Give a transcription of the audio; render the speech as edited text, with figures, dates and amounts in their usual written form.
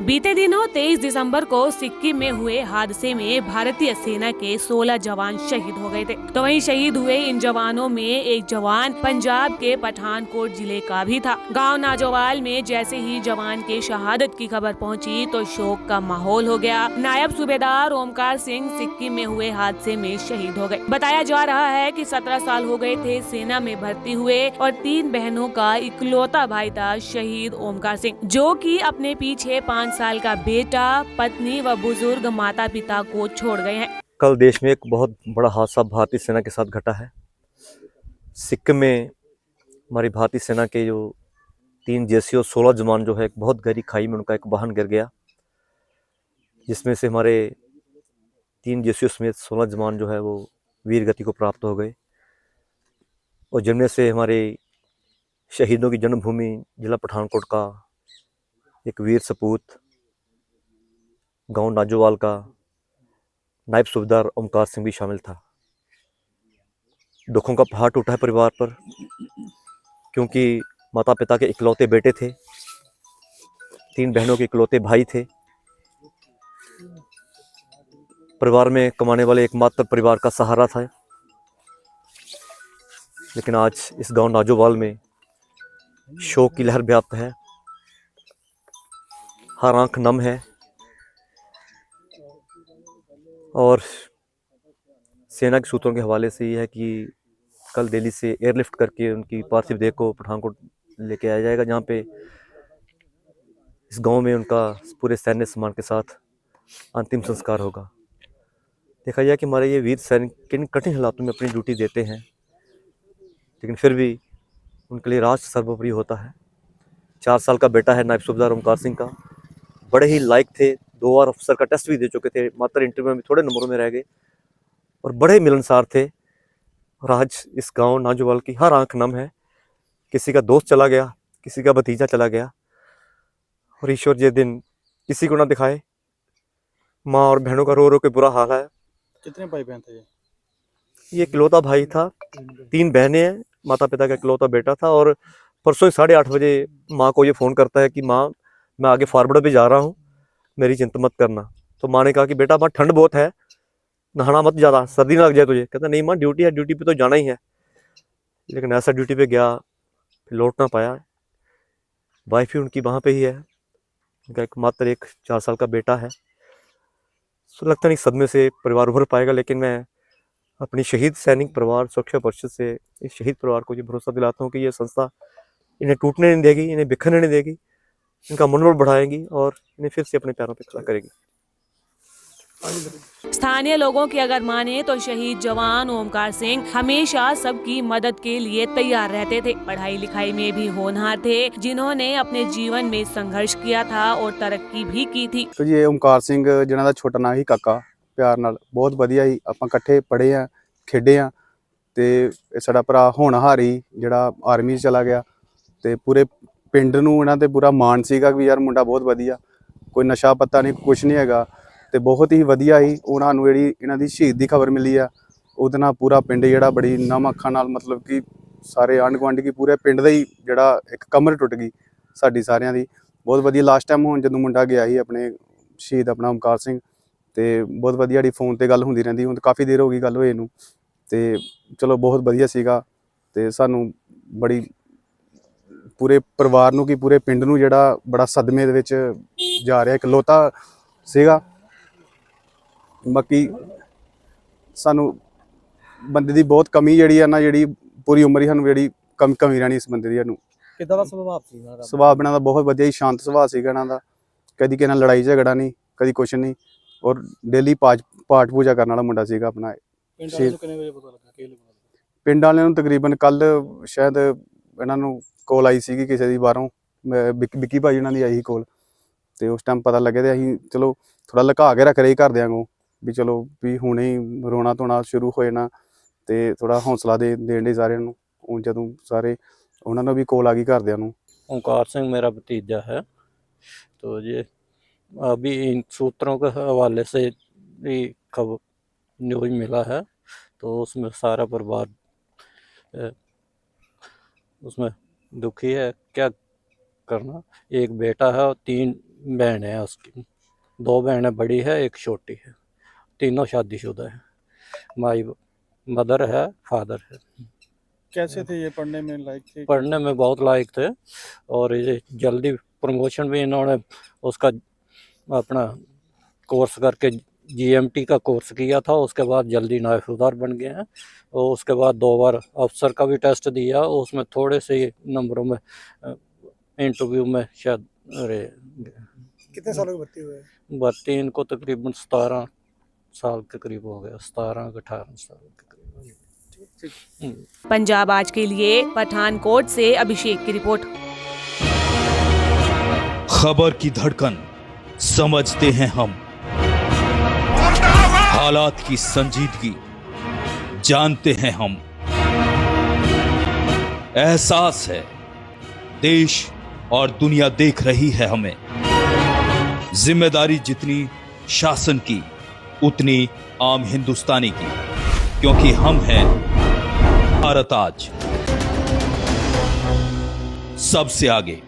बीते दिनों 23 दिसंबर को सिक्किम में हुए हादसे में भारतीय सेना के 16 जवान शहीद हो गए थे। तो वहीं शहीद हुए इन जवानों में एक जवान पंजाब के पठानकोट जिले का भी था। गांव नाजोवाल में जैसे ही जवान के शहादत की खबर पहुंची तो शोक का माहौल हो गया। नायब सूबेदार ओमकार सिंह सिक्किम में हुए हादसे में शहीद हो गए। बताया जा रहा है कि 17 साल हो गए थे सेना में भर्ती हुए और 3 बहनों का इकलौता भाई था शहीद ओमकार सिंह, जो कि अपने पीछे 5 साल का बेटा, पत्नी व बुजुर्ग माता पिता को छोड़ गए हैं। कल देश में एक बहुत बड़ा हादसा भारतीय सेना के साथ घटा है। सिक्किम में हमारी भारतीय सेना के जो 3 जेसी और 16 जवान जो है एक बहुत गहरी खाई में उनका एक वाहन गिर गया, जिसमें से हमारे 3 जेसीओ समेत 16 जवान जो है वो वीर गति को प्राप्त हो गए और जिनमें से हमारे शहीदों की जन्मभूमि जिला पठानकोट का एक वीर सपूत गांव नाजोवाल का नायब सूबेदार ओमकार सिंह भी शामिल था। दुखों का पहाड़ टूटा है परिवार पर, क्योंकि माता पिता के इकलौते बेटे थे, 3 बहनों के इकलौते भाई थे, परिवार में कमाने वाले एकमात्र परिवार का सहारा था। लेकिन आज इस गांव नाजोवाल में शोक की लहर व्याप्त है, हर आंख नम है और सेना के सूत्रों के हवाले से ये है कि कल दिल्ली से एयरलिफ्ट करके उनकी पार्थिव देह को पठानकोट लेके आया जाएगा, जहाँ पे इस गांव में उनका पूरे सैन्य सम्मान के साथ अंतिम संस्कार होगा। देखा जाए कि हमारे ये वीर सैनिक किन कठिन हालातों में अपनी ड्यूटी देते हैं, लेकिन फिर भी उनके लिए राष्ट्र सर्वोपरि होता है। 4 साल का बेटा है नायब सूबेदार ओमकार सिंह का, बड़े ही लायक थे, 2 बार अफसर का टेस्ट भी दे चुके थे, मात्र इंटरव्यू में थोड़े नंबरों में रह गए और बड़े मिलनसार थे। और आज इस गांव नाजोवाल की हर आंख नम है। किसी का दोस्त चला गया, किसी का भतीजा चला गया, और ईश्वर ये दिन किसी को ना दिखाए। माँ और बहनों का रो रो के बुरा हाल है। कितने भाई बहन थे? ये इकलौता भाई था, 3 बहनें हैं, माता पिता का इकलौता बेटा था। और परसों 8:30 बजे माँ को ये फ़ोन करता है कि माँ मैं आगे फॉरवर्ड पे जा रहा हूँ, मेरी चिंता मत करना। तो माँ ने कहा कि बेटा वहाँ ठंड बहुत है, नहाना मत ज़्यादा, सर्दी ना लग जाए तुझे। कहता नहीं माँ ड्यूटी है, ड्यूटी पे तो जाना ही है। लेकिन ऐसा ड्यूटी पे गया, फिर लौट ना पाया। वाइफ ही उनकी वहाँ पे ही है, उनका एकमात्र एक 4 साल का बेटा है। तो लगता नहीं सदमे से परिवार उभर पाएगा, लेकिन मैं अपनी शहीद सैनिक परिवार सुरक्षा परिषद से इस शहीद परिवार को ये भरोसा दिलाता हूँ कि ये संस्था इन्हें टूटने नहीं देगी, इन्हें बिखरने नहीं देगी, इनका मनोबल बढ़ाएगी और इन्हें फिर से अपने पैरों पर खड़ा करेगी। स्थानीय लोगों की अगर माने तो शहीद जवान ओमकार सिंह हमेशा सबकी मदद के लिए तैयार रहते थे। पढ़ाई लिखाई में भी होनहार थे, जिन्होंने अपने जीवन में संघर्ष किया था और तरक्की भी की थी। तो ये ओमकार सिंह जिन्हां दा छोटा नाम ही काका, प्यार नाल बहुत वधिया ही आपां इकट्ठे पढ़े आ, खेडे आ। ते साडा भरा होनहार ही जिहड़ा आर्मी चला गया, ते पूरे पिंड नूं इन्हां ते पूरा मान सीगा कि यार मुंडा बहुत वधिया, कोई नशा पत्ता नहीं, कुछ नहीं हैगा, ते बहुत ही वधिया ही। उन्हां नूं जिहड़ी इन्हां दी शहीद दी खबर मिली आ, उहदे नाल पूरा पिंड जिहड़ा बड़ी नम अखां नाल, मतलब कि सारे आंढ गुआंढी की पूरे पिंड दा ही जिहड़ा एक कमर टुट गई साडी सारियां दी। बहुत वधिया लास्ट टाइम हुण जदों मुंडा गया ही अपने शहीद अपना ओमकार सिंह, ते बहुत वधिया जी फोन ते गल हुंदी रहिंदी। हुण काफ़ी देर हो गई गल होए नूं, ते चलो बहुत वधिया सीगा। ते सानूं बड़ी पूरे परिवार नूं कि पूरे पिंड नूं जिहड़ा बड़ा सदमे दे विच जा रिहा, इकलौता सीगा। बाकी सानूं बंदे दी बहुत कमी जिहड़ी है ना, जिहड़ी पूरी उम्र ही सानूं जिहड़ी कमी रहनी इस बंदे दी। सानूं किद्दां दा सुभाਅ सी इन्हां दा? सुभाਅ इन्हां दा बहुत वधिया ही, शांत सुभाਅ सीगा इन्हां दा, कदी किसे नाल लड़ाई झगड़ा नहीं, कदी कुछ नहीं, और डेली पाठ पूजा करने वाला मुंडा सीगा अपना। पिंड वालिਆਂ ਨੂੰ ਕਿੰਨੇ ਵਜੇ ਪਤਾ ਲੱਗਾ? ਕਿ ਲੱਗਾ? पिंड वालिਆਂ ਨੂੰ तकरीबन कल शायद इन्हां नूं कॉल आई सीगी किसी दी बाहरों, बिक्की भाई उन्हां दी आई कॉल, ते उस टाइम पता लगे। तो असीं चलो थोड़ा लुका के रख रहे घरदियां को भी चलो भी हुणे ही रोना धोना शुरू हो जाना, ते थोड़ा हौसला देण दे सारिਆਂ ਨੂੰ। ਹੁਣ ਜਦੋਂ सारे उन्हां ਨੂੰ भी कॉल आ गई घरदियां ਨੂੰ। ओमकार सिंह मेरा भतीजा है। तो ये अभी इन सूत्रों के हवाले से भी खबर न्यूज मिला है, तो उसमें सारा परिवार उसमें दुखी है। क्या करना, एक बेटा है और 3 बहन है उसकी, 2 बहनें बड़ी है, एक छोटी है, तीनों शादीशुदा है। माई मदर है, फादर है। कैसे थे ये, पढ़ने में लायक थे? पढ़ने में बहुत लायक थे और ये जल्दी प्रमोशन भी इन्होंने उसका अपना कोर्स करके जीएमटी का कोर्स किया था, उसके बाद जल्दी नायफदार बन गए हैं। और उसके बाद 2 बार अफसर का भी टेस्ट दिया, उसमें थोड़े से ही नंबरों में इंटरव्यू में शायद कितने सालों के भर्ती हुए? भर्ती इनको तकरीबन 17 साल के करीब हो गया, 17-18 साल के करीब। पंजाब आज के लिए पठानकोट से अभिषेक की रिपोर्ट। खबर की धड़कन समझते हैं हम, हालात की संजीदगी जानते हैं हम। एहसास है देश और दुनिया देख रही है हमें। जिम्मेदारी जितनी शासन की उतनी आम हिंदुस्तानी की, क्योंकि हम हैं भारत आज सबसे आगे।